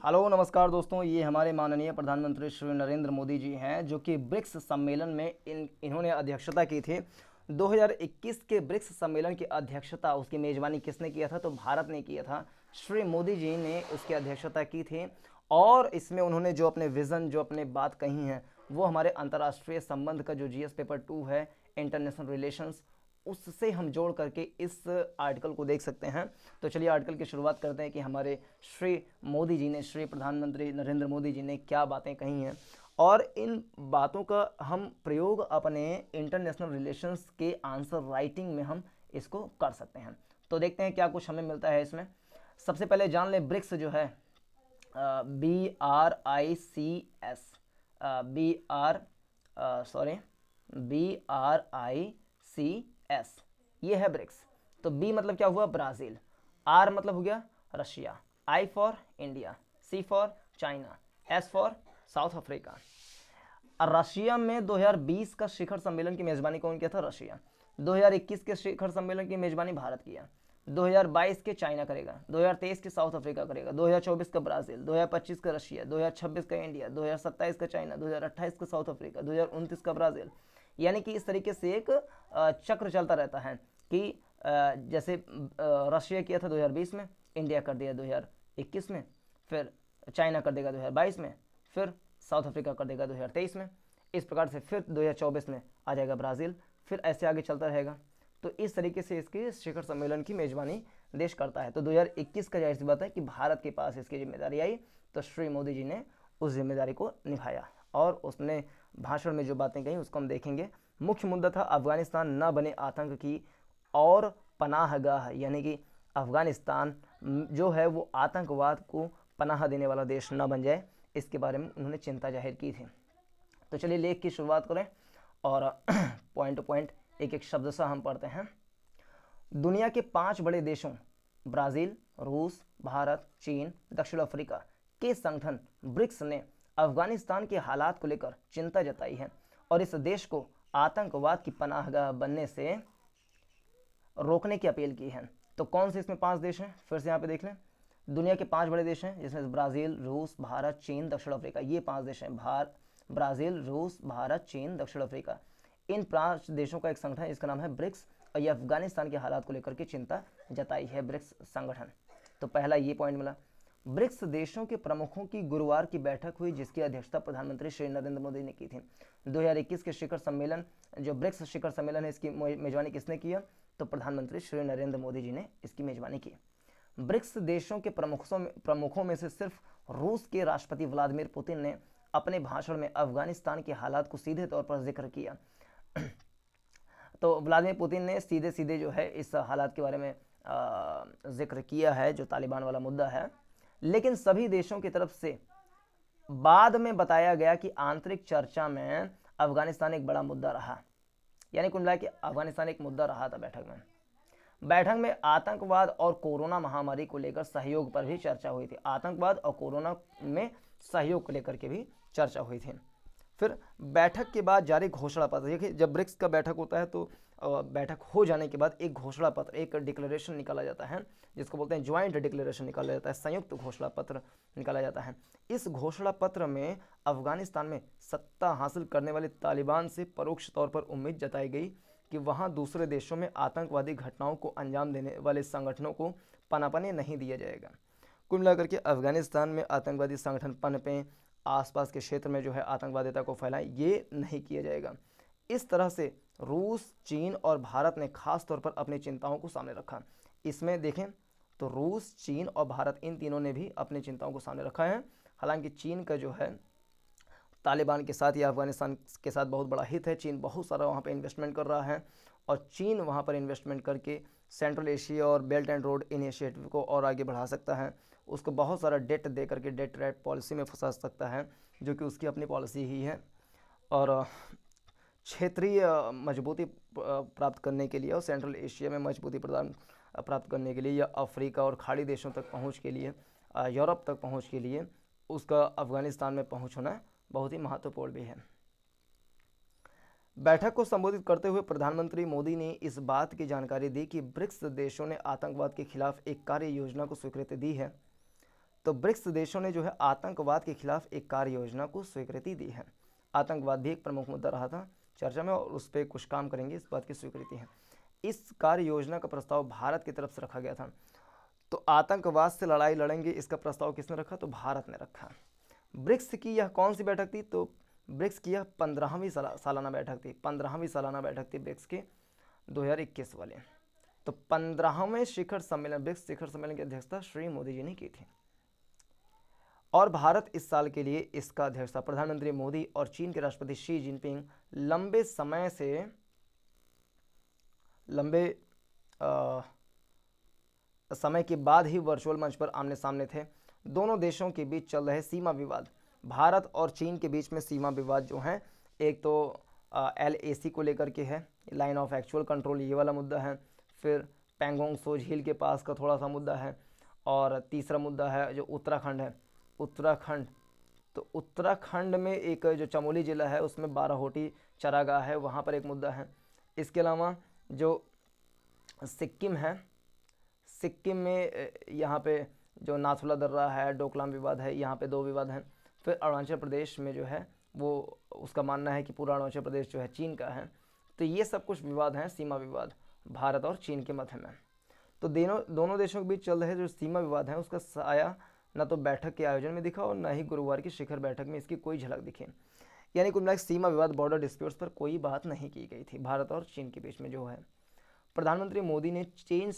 Hello नमस्कार दोस्तों, ये हमारे माननीय प्रधानमंत्री श्री नरेंद्र मोदी जी हैं जो कि ब्रिक्स सम्मेलन में इन्होंने अध्यक्षता की थी। 2021 के ब्रिक्स सम्मेलन की अध्यक्षता, उसकी मेज़बानी किसने किया था? तो भारत ने किया था। श्री मोदी जी ने उसकी अध्यक्षता की थी और इसमें उन्होंने जो अपने विज़न, जो अपने बात कही हैं, वो हमारे अंतर्राष्ट्रीय संबंध का जो जीएस पेपर 2 है, इंटरनेशनल रिलेशंस, उससे हम जोड़ करके इस आर्टिकल को देख सकते हैं। तो चलिए आर्टिकल की शुरुआत करते हैं कि हमारे श्री मोदी जी ने, श्री प्रधानमंत्री नरेंद्र मोदी जी ने क्या बातें कही हैं और इन बातों का हम प्रयोग अपने इंटरनेशनल रिलेशंस के आंसर राइटिंग में हम इसको कर सकते हैं। तो देखते हैं क्या कुछ हमें मिलता है इसमें। सबसे पहले जान लें ब्रिक्स जो है, BRICS, B R sorry BRICS, ये है ब्रिक्स। तो बी मतलब क्या हुआ? ब्राज़ील। आर मतलब हो गया Russia, I for India, C for China, S for South Africa. Russia में 2020 का शिखर सम्मेलन की मेजबानी कौन किया था? रशिया। 2021 के शिखर सम्मेलन की मेजबानी भारत किया। 2022 के चाइना करेगा, 2023 के साउथ अफ्रीका करेगा, 2024 का ब्राज़ील, 2025 का रशिया, 2026 का इंडिया, 2027 का चाइना, 2028 का साउथ अफ्रीका, 2029 का ब्राज़ील। यानी कि इस तरीके से एक चक्र चलता रहता है कि जैसे रशिया किया था 2020 में, इंडिया कर दिया 2021 में, फिर चाइना कर देगा 2022 में, फिर साउथ अफ्रीका कर देगा 2023 में, इस प्रकार से फिर 2024 में आ जाएगा ब्राज़ील, फिर ऐसे आगे चलता रहेगा। तो इस तरीके से इसके शिखर सम्मेलन की मेजबानी देश करता है। तो 2021 का जाहिर सी बात है कि भारत के पास इसकी जिम्मेदारी आई, तो श्री मोदी जी ने उस जिम्मेदारी को निभाया और उसने भाषण में जो बातें कही उसको हम देखेंगे। मुख्य मुद्दा था अफगानिस्तान न बने आतंक की और पनाहगाह, यानी कि अफगानिस्तान जो है वो आतंकवाद को पनाह देने वाला देश न बन जाए, इसके बारे में उन्होंने चिंता जाहिर की थी। तो चलिए लेख की शुरुआत करें और पॉइंट टू पॉइंट एक एक शब्द सा हम पढ़ते हैं। दुनिया के 5 बड़े देशों ब्राज़ील, रूस, भारत, चीन, दक्षिण अफ्रीका के संगठन ब्रिक्स ने अफगानिस्तान के हालात को लेकर चिंता जताई है और इस देश को आतंकवाद की पनाहगाह बनने से रोकने की अपील की है। तो कौन से इसमें 5 देश हैं? फिर से यहाँ पे देख लें। दुनिया के 5 बड़े देश हैं जिसमें ब्राज़ील, रूस, भारत, चीन, दक्षिण अफ्रीका, ये 5 देश हैं। ब्राज़ील, रूस, भारत, चीन, दक्षिण अफ्रीका, इन 5 देशों का एक संगठन है, इसका नाम है ब्रिक्स, और ये अफगानिस्तान के हालात को लेकर के चिंता जताई है ब्रिक्स संगठन। तो पहला ये पॉइंट मिला। ब्रिक्स देशों के प्रमुखों की गुरुवार की बैठक हुई जिसकी अध्यक्षता प्रधानमंत्री श्री नरेंद्र मोदी ने की थी। 2021 के शिखर सम्मेलन, जो ब्रिक्स शिखर सम्मेलन है, इसकी मेजबानी किसने किया? तो प्रधानमंत्री श्री नरेंद्र मोदी जी ने इसकी मेजबानी की। ब्रिक्स देशों के प्रमुखों में से सिर्फ रूस के राष्ट्रपति व्लादिमीर पुतिन ने अपने भाषण में अफगानिस्तान के हालात को सीधे तौर पर जिक्र किया। तो व्लादिमीर पुतिन ने सीधे सीधे जो है इस हालात के बारे में जिक्र किया है, जो तालिबान वाला मुद्दा है। लेकिन सभी देशों की तरफ से बाद में बताया गया कि आंतरिक चर्चा में अफगानिस्तान एक बड़ा मुद्दा रहा, यानी कुल मिला के अफगानिस्तान एक मुद्दा रहा था बैठक में आतंकवाद और कोरोना महामारी को लेकर सहयोग पर भी चर्चा हुई थी। आतंकवाद और कोरोना में सहयोग को लेकर के भी चर्चा हुई थी। फिर बैठक के बाद जारी घोषणा पत्र, देखिए जब ब्रिक्स का बैठक होता है तो बैठक हो जाने के बाद एक घोषणा पत्र, एक डिक्लेरेशन निकाला जाता है, जिसको बोलते हैं ज्वाइंट डिक्लेरेशन निकाला जाता है, संयुक्त घोषणा पत्र निकाला जाता है। इस घोषणा पत्र में अफगानिस्तान में सत्ता हासिल करने वाले तालिबान से परोक्ष तौर पर उम्मीद जताई गई कि वहां दूसरे देशों में आतंकवादी घटनाओं को अंजाम देने वाले संगठनों को पनपने नहीं दिया जाएगा। कुल मिलाकर के अफगानिस्तान में आतंकवादी संगठन पनपें, आसपास के क्षेत्र में जो है आतंकवादिता को फैलाएं, ये नहीं किया जाएगा। इस तरह से रूस, चीन और भारत ने खास तौर पर अपनी चिंताओं को सामने रखा। इसमें देखें तो रूस, चीन और भारत, इन तीनों ने भी अपनी चिंताओं को सामने रखा है। हालांकि चीन का जो है तालिबान के साथ या अफगानिस्तान के साथ बहुत बड़ा हित है। चीन बहुत सारा वहाँ पे इन्वेस्टमेंट कर रहा है और चीन वहाँ पर इन्वेस्टमेंट करके सेंट्रल एशिया और बेल्ट एंड रोड इनिशिएटिव को और आगे बढ़ा सकता है। उसको बहुत सारा डेट दे करके डेट रेट पॉलिसी में फंसा सकता है, जो कि उसकी अपनी पॉलिसी ही है। और क्षेत्रीय मजबूती प्राप्त करने के लिए और सेंट्रल एशिया में मजबूती प्राप्त करने के लिए या अफ्रीका और खाड़ी देशों तक पहुँच के लिए, यूरोप तक पहुँच के लिए उसका अफगानिस्तान में पहुँच होना बहुत ही महत्वपूर्ण भी है। बैठक को संबोधित करते हुए प्रधानमंत्री मोदी ने इस बात की जानकारी दी कि ब्रिक्स देशों ने आतंकवाद के खिलाफ एक कार्य योजना को स्वीकृति दी है तो ब्रिक्स देशों ने जो है आतंकवाद के खिलाफ एक कार्य योजना को स्वीकृति दी है। आतंकवाद भी एक प्रमुख मुद्दा रहा था चर्चा में, और उस पर कुछ काम करेंगे, इस बात की स्वीकृति है। इस कार्य योजना का प्रस्ताव भारत की तरफ से रखा गया था। तो आतंकवाद से लड़ाई लड़ेंगे, इसका प्रस्ताव किसने रखा? तो भारत ने रखा। ब्रिक्स की यह कौन सी बैठक थी? तो ब्रिक्स की यह 15वीं सालाना बैठक थी। 15वीं सालाना बैठक थी ब्रिक्स की 2021 वाले। तो 15वें शिखर सम्मेलन, ब्रिक्स शिखर सम्मेलन की अध्यक्षता श्री मोदी जी ने की थी, और भारत इस साल के लिए इसका अध्यक्ष था। प्रधानमंत्री मोदी और चीन के राष्ट्रपति शी जिनपिंग लंबे समय के बाद ही वर्चुअल मंच पर आमने सामने थे। दोनों देशों के बीच चल रहे सीमा विवाद, भारत और चीन के बीच में सीमा विवाद जो हैं, एक तो LAC को लेकर के है, लाइन ऑफ एक्चुअल कंट्रोल, ये वाला मुद्दा है। फिर पैंगोंग सो झील के पास का थोड़ा सा मुद्दा है, और तीसरा मुद्दा है जो उत्तराखंड है। उत्तराखंड, तो उत्तराखंड में एक जो चमोली जिला है उसमें बाराहोटी चरागाह है, वहाँ पर एक मुद्दा है। इसके अलावा जो सिक्किम है, सिक्किम में यहाँ पे जो नाथुला दर्रा है, डोकलाम विवाद है, यहाँ पे 2 विवाद हैं। फिर अरुणाचल प्रदेश में जो है वो, उसका मानना है कि पूरा अरुणाचल प्रदेश जो है चीन का है। तो ये सब कुछ विवाद हैं, सीमा विवाद भारत और चीन के मध्य में। तो दोनों देशों के बीच चल रहे जो सीमा विवाद हैं उसका साया न तो बैठक के आयोजन में दिखा और न ही गुरुवार की शिखर बैठक में इसकी कोई झलक दिखी। यानी कुल मिलाकर सीमा विवाद, बॉर्डर डिस्प्यूट्स पर कोई बात नहीं की गई थी भारत और चीन के बीच में जो है। प्रधानमंत्री मोदी ने चीन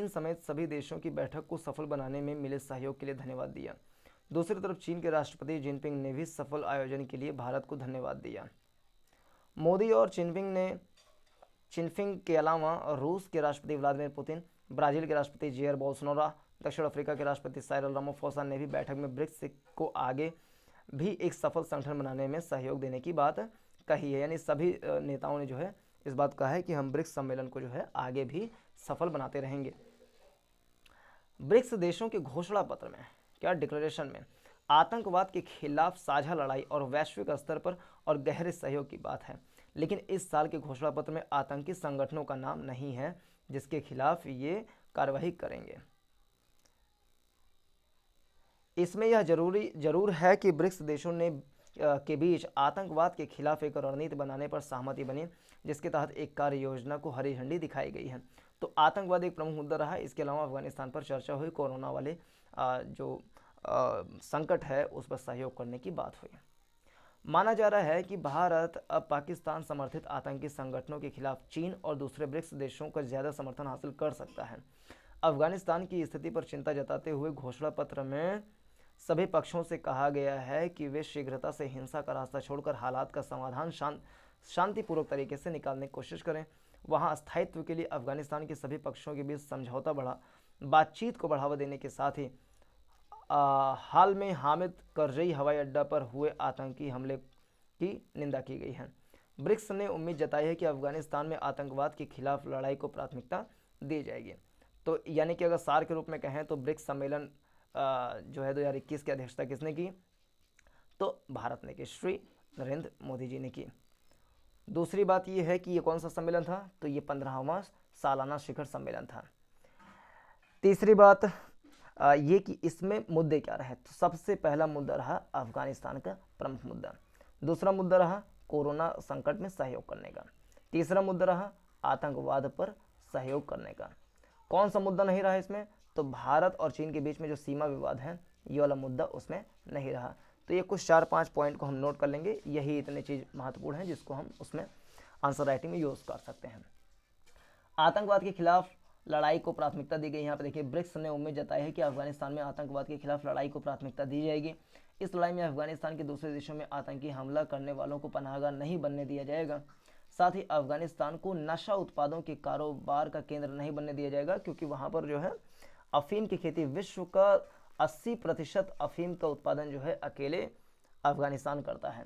समेत सभी देशों की बैठक को सफल बनाने में मिले सहयोग के लिए धन्यवाद दिया। दूसरी तरफ चीन के राष्ट्रपति जिनपिंग ने भी सफल आयोजन के लिए भारत को धन्यवाद दिया। मोदी और जिनपिंग के अलावा रूस के राष्ट्रपति व्लादिमीर पुतिन, ब्राजील के राष्ट्रपति जेयर बोल्सोनारो, दक्षिण अफ्रीका के राष्ट्रपति साइरल रामाफोसा ने भी बैठक में ब्रिक्स को आगे भी एक सफल संगठन बनाने में सहयोग देने की बात कही है। यानी सभी नेताओं ने जो है इस बात कहा है कि हम ब्रिक्स सम्मेलन को जो है आगे भी सफल बनाते रहेंगे। ब्रिक्स देशों के घोषणा पत्र में, क्या डिक्लेरेशन में, आतंकवाद के खिलाफ साझा लड़ाई और वैश्विक स्तर पर और गहरे सहयोग की बात है। लेकिन इस साल के घोषणा पत्र में आतंकी संगठनों का नाम नहीं है जिसके खिलाफ ये कार्रवाई करेंगे। इसमें यह जरूर है कि ब्रिक्स देशों ने के बीच आतंकवाद के खिलाफ एक रणनीति बनाने पर सहमति बनी, जिसके तहत एक कार्य योजना को हरी झंडी दिखाई गई है। तो आतंकवाद एक प्रमुख मुद्दा रहा। इसके अलावा अफगानिस्तान पर चर्चा हुई, कोरोना वाले जो संकट है उस पर सहयोग करने की बात हुई। माना जा रहा है कि भारत अब पाकिस्तान समर्थित आतंकी संगठनों के खिलाफ चीन और दूसरे ब्रिक्स देशों का ज्यादा समर्थन हासिल कर सकता है। अफगानिस्तान की स्थिति पर चिंता जताते हुए घोषणा पत्र में सभी पक्षों से कहा गया है कि वे शीघ्रता से हिंसा का रास्ता छोड़कर हालात का समाधान शांतिपूर्वक तरीके से निकालने की कोशिश करें। वहां स्थायित्व के लिए अफगानिस्तान के सभी पक्षों के बीच समझौता बातचीत को बढ़ावा देने के साथ ही हाल में हामिद करजई हवाई अड्डा पर हुए आतंकी हमले की निंदा की गई है। ब्रिक्स ने उम्मीद जताई है कि अफगानिस्तान में आतंकवाद के खिलाफ लड़ाई को प्राथमिकता दी जाएगी। तो यानी कि अगर सार के रूप में कहें तो ब्रिक्स सम्मेलन जो है 2021 की अध्यक्षता किसने की? तो भारत ने की, श्री नरेंद्र मोदी जी ने की। दूसरी बात यह है कि ये कौन सा सम्मेलन था? तो ये 15वां सालाना शिखर सम्मेलन था। तीसरी बात ये कि इसमें मुद्दे क्या रहे? तो सबसे पहला मुद्दा रहा अफगानिस्तान का प्रमुख मुद्दा। दूसरा मुद्दा रहा कोरोना संकट में सहयोग करने का। तीसरा मुद्दा रहा आतंकवाद पर सहयोग करने का। कौन सा मुद्दा नहीं रहा इसमें? तो भारत और चीन के बीच में जो सीमा विवाद है ये वाला मुद्दा उसमें नहीं रहा। तो ये कुछ 4-5 पॉइंट को हम नोट कर लेंगे। यही इतने चीज़ महत्वपूर्ण हैं जिसको हम उसमें आंसर राइटिंग में यूज़ कर सकते हैं। आतंकवाद के खिलाफ लड़ाई को प्राथमिकता दी गई। यहाँ पर देखिए ब्रिक्स ने उम्मीद जताई है कि अफगानिस्तान में आतंकवाद के खिलाफ लड़ाई को प्राथमिकता दी जाएगी। इस लड़ाई में अफगानिस्तान के दूसरे देशों में आतंकी हमला करने वालों को पनाहगाह नहीं बनने दिया जाएगा। साथ ही अफगानिस्तान को नशा उत्पादों के कारोबार का केंद्र नहीं बनने दिया जाएगा, क्योंकि वहाँ पर जो है अफीम की खेती, विश्व का 80% अफीम का उत्पादन जो है अकेले अफगानिस्तान करता है।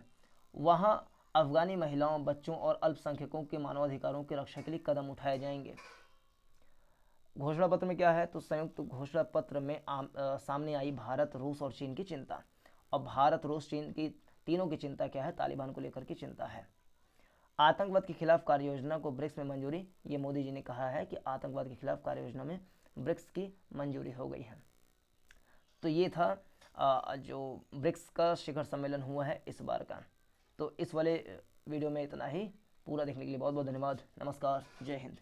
वहाँ अफगानी महिलाओं, बच्चों और अल्पसंख्यकों के मानवाधिकारों की रक्षा के लिए कदम उठाए जाएंगे। घोषणा पत्र में क्या है? तो संयुक्त घोषणा पत्र में सामने आई भारत, रूस और चीन की चिंता। और भारत, रूस, चीन की तीनों की चिंता क्या है? तालिबान को लेकर की चिंता है। आतंकवाद के खिलाफ कार्य योजना को ब्रिक्स में मंजूरी। ये मोदी जी ने कहा है कि आतंकवाद के खिलाफ कार्य योजना में ब्रिक्स की मंजूरी हो गई है। तो ये था जो ब्रिक्स का शिखर सम्मेलन हुआ है इस बार का। तो इस वाले वीडियो में इतना ही। पूरा देखने के लिए बहुत बहुत धन्यवाद। नमस्कार, जय हिंद।